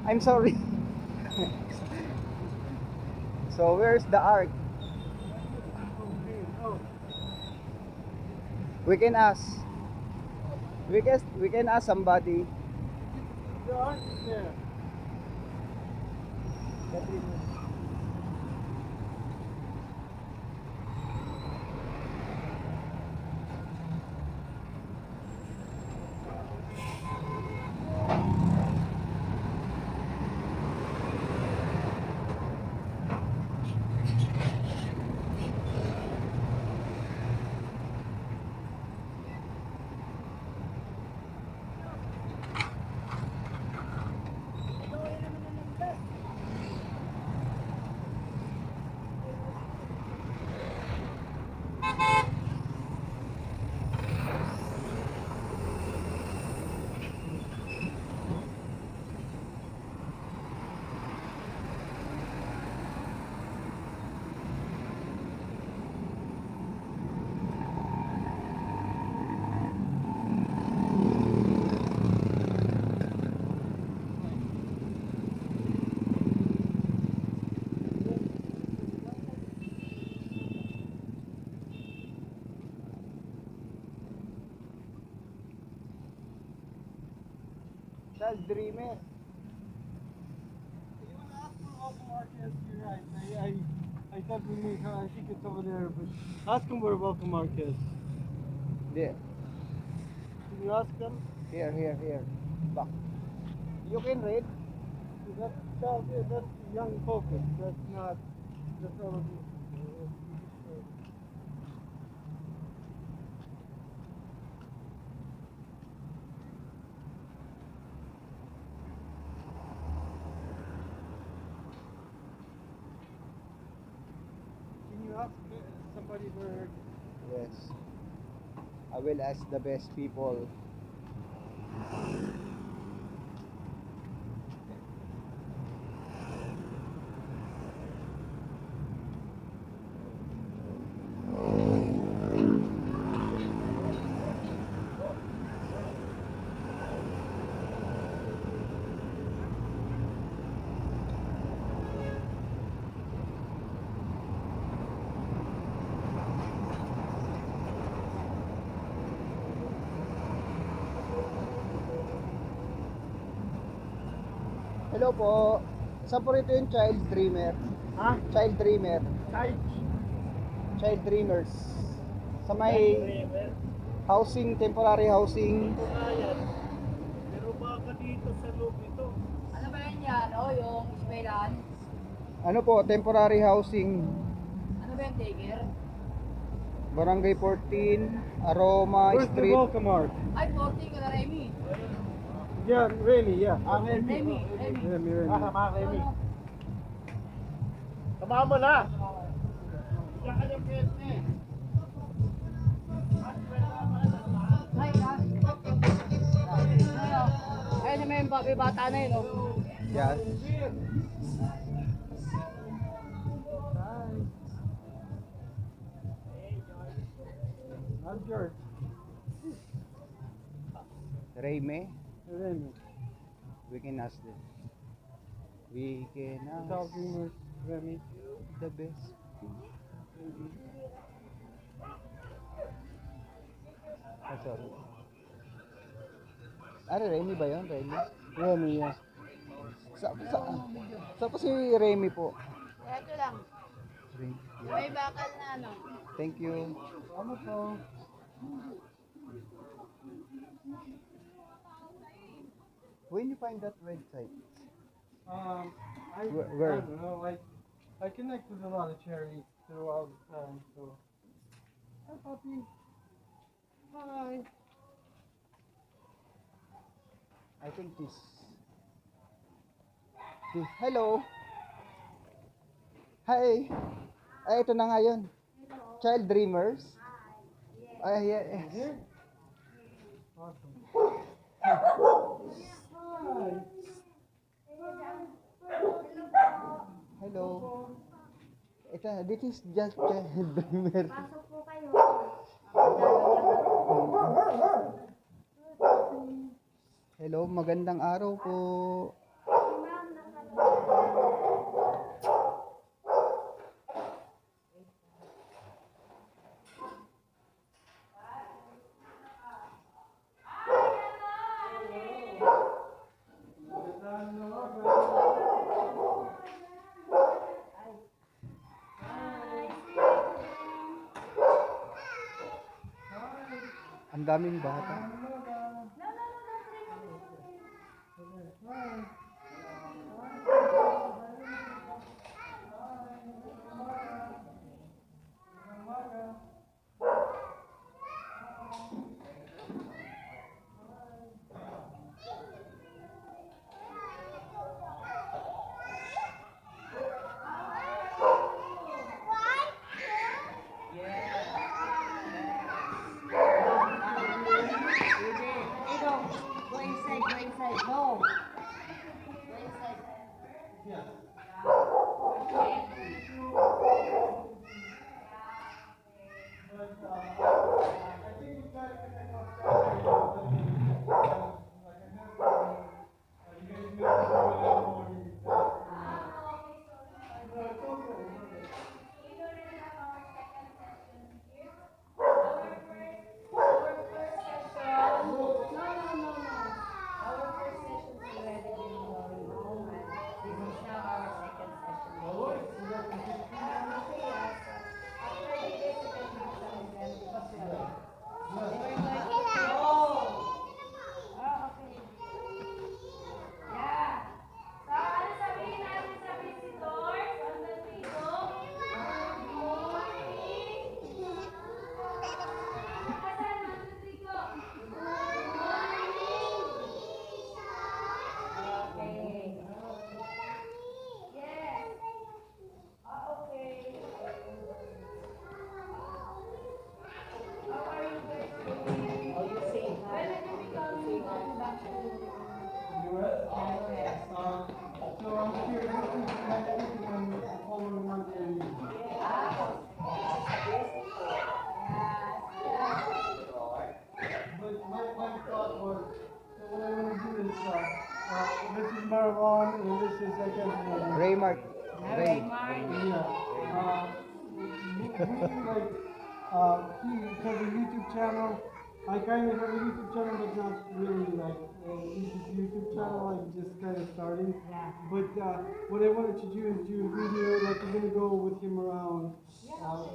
I'm sorry. So where's the ark? We can ask. We can ask somebody. The ark is there. Child dreamer. You want to ask for open market? You're right. I thought we made her. I think it's over there, but ask them where welcome mark is. There. Can you ask them? Here. Back. You can read. That's child. That's young focus. That's not. That's probably. Can you ask somebody where? Yes. I will ask the best people. Hello po. Saan po rito yung child dreamer? Ha? Child dreamer. Side. Child dreamers. Sa may housing, temporary housing. Pero baka dito sa loob ito. Ano ba yan? Yung ispelan? Ano po, temporary housing. Ano ba yung daycare? Barangay 14, Aroma Where's the Street. welcome mark? Ay, 40 ka na, Remy. Yeah, Remy, yeah. Remy. Remy. Sama Remy. Sama mo na. Diyan ka yung pwede. Ay, ay, na may bata na yun, no? Yes. I'm George. Remy. Remy. We can ask them. We can ask Talking with Remy. the best. Ah, sorry. Ano, Remy ba yun? Remy? Remy, yeah. Sa po si Remy po. Ito lang. Remy. May bakal na ano. Thank you. Ano po? When you find that website? I Where? don't know. I connect with a lot of charities throughout the time, so. Hi, puppy. Hi. I think this. Hello. Hi. Ay, ito na nga yun. Child Dreamers. Ay, yes. Here? Awesome. Hi. Hello. Ito, this is just Child Dreamer. Pasok po kayo. Hello, magandang araw po. Ang daming bata. Go inside, go inside, go. Go inside. Yeah. I think you guys this is Marwan and this is I guess Raymark. Ray. yeah. Like he has a YouTube channel. I kind of have a YouTube channel, but not really like YouTube channel. I'm just kind of starting. Yeah. But what I wanted to do is do a video, like I'm gonna go with him around,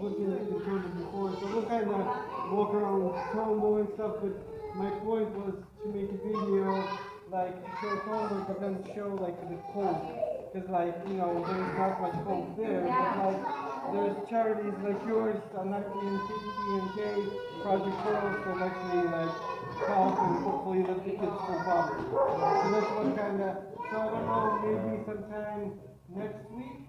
looking at the Tondo before. So we'll kind of walk around Tondo and stuff. But my point was to make a video, like show Tondo, but then show like the coast. Because like, you know, there's not much coast there, but like there's charities like yours, 1960 and K, Project Pearls, that actually like help and hopefully let the kids go poverty. So that's what kind of, so I don't know, maybe sometime next week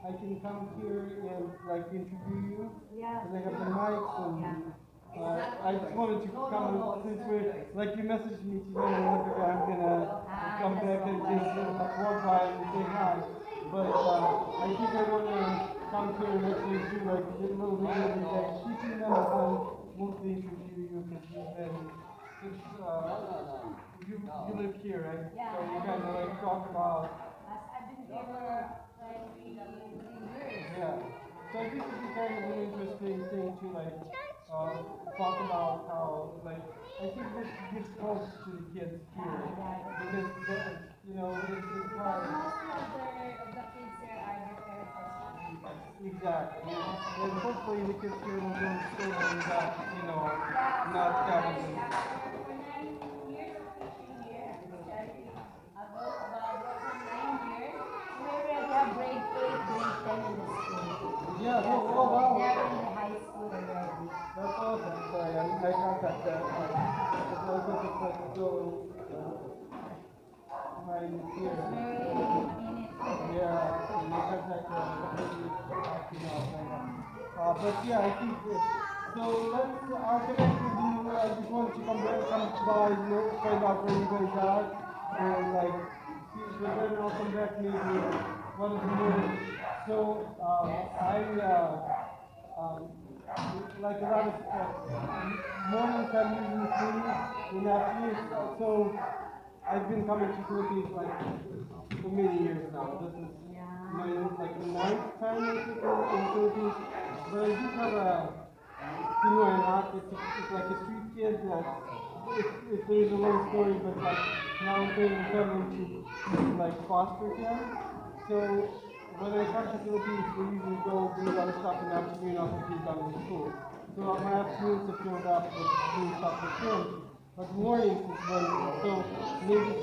I can come here and like interview you. Yeah. Because I have the mics and I just wanted to come and since we're, like you messaged me today and I'm like, okay, I'm gonna come back and just walk by and say hi. But I think I wanna come here and actually do like a little video of you guys teaching them and then mostly interview you because you've been, since you live here, right? Yeah. So you kind of like talk about, I've been here for like 3 years. yeah. So I think it'd be kind of an interesting thing to like talk about how like I think this gives hope to the kids here because you know it's hard. Most of the kids here are their parents. Exactly. And hopefully the kids here will go to school and that you know not having. For 9 years of teaching here, about 9 years, we already have grade 8, grade 10 in the school. Yeah. So Oh wow. they're in the high school already. That's awesome. Sorry, I contact that. It's also just like so my here. Very in it. Yeah, my contact but yeah, I think so. I'll connect with you. I just wanted to come by, you know, find out where you guys are, and like, see, but then I'll come back maybe one of the morning. So like a lot of mornings I'm usually free in afternoons. So I've been coming to Philippines like for many years now. This is my like the 9th time I think in the Philippines. But I do have a Pinoy anak. It's like a street kid that if there's a long story, but like now they're coming to like foster care. So when I come to Philippines, we usually go do a lot of stuff in the afternoon after he's done with school. So my afternoons are filled up with doing stuff with him. But mornings is when, so maybe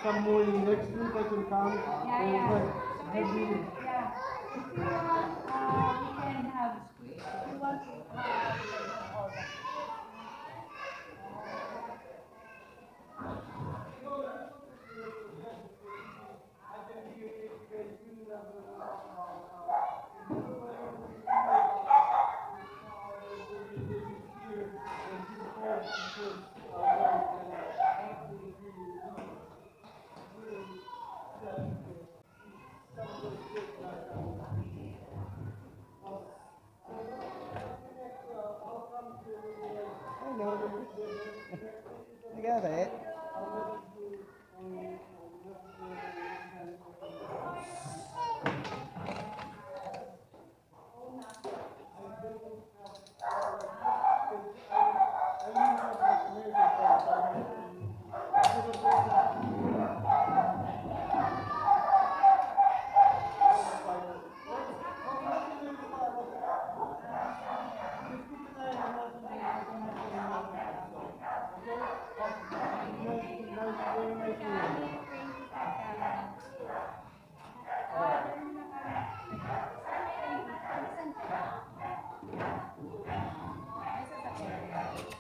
some morning next week I can come. And like, Next week, yeah. If you want, we can have squid. If you want to have all that. Hello. You got it?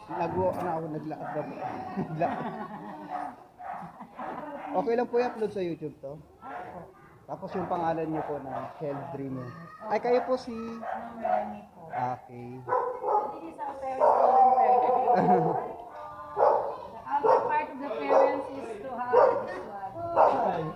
Nag-walk na ako, naglakad na po. Naglakad. Okay lang po i-upload sa YouTube to. Tapos yung pangalan niyo po na Child Dreamer. Ay, kayo po si... Remy po. Okay. This is our parents. The other part of the parents is to have this one.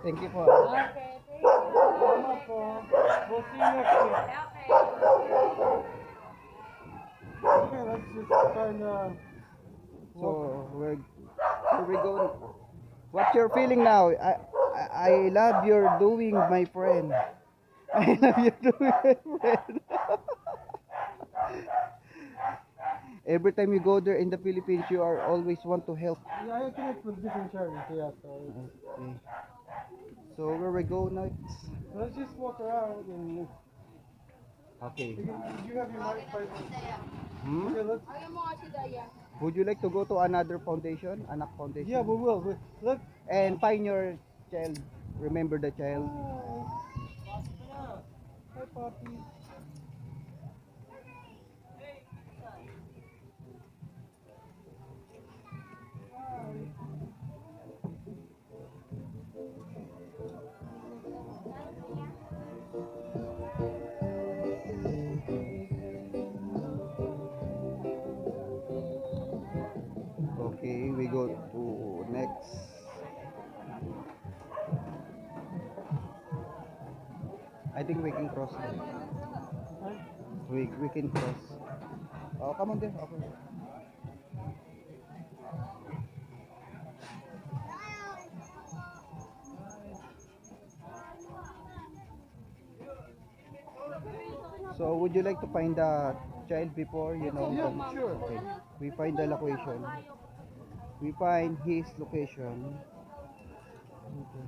Thank you po. Okay, thank you. Salamat po. We'll see you next week. Okay, let's just kind of. So, where we going? What's your feeling now? I love your doing, my friend. I love your doing, my friend. Every time you go there in the Philippines, you are always want to help. Yeah, I connect with different charities. Yeah, so Okay. So where we go next? let's just walk around and. Okay. You have your mic by. Hmm? Okay, let's. Would you like to go to another foundation, Anak Foundation? Yeah, we will. Look. And find your child. Remember the child. Hi, Poppy. Okay, we go to next. I think we can cross there. We can cross. Oh, come on there. Okay. So, would you like to find the child before, you know? Yeah, sure. Okay. We find the location. We find his location. Okay.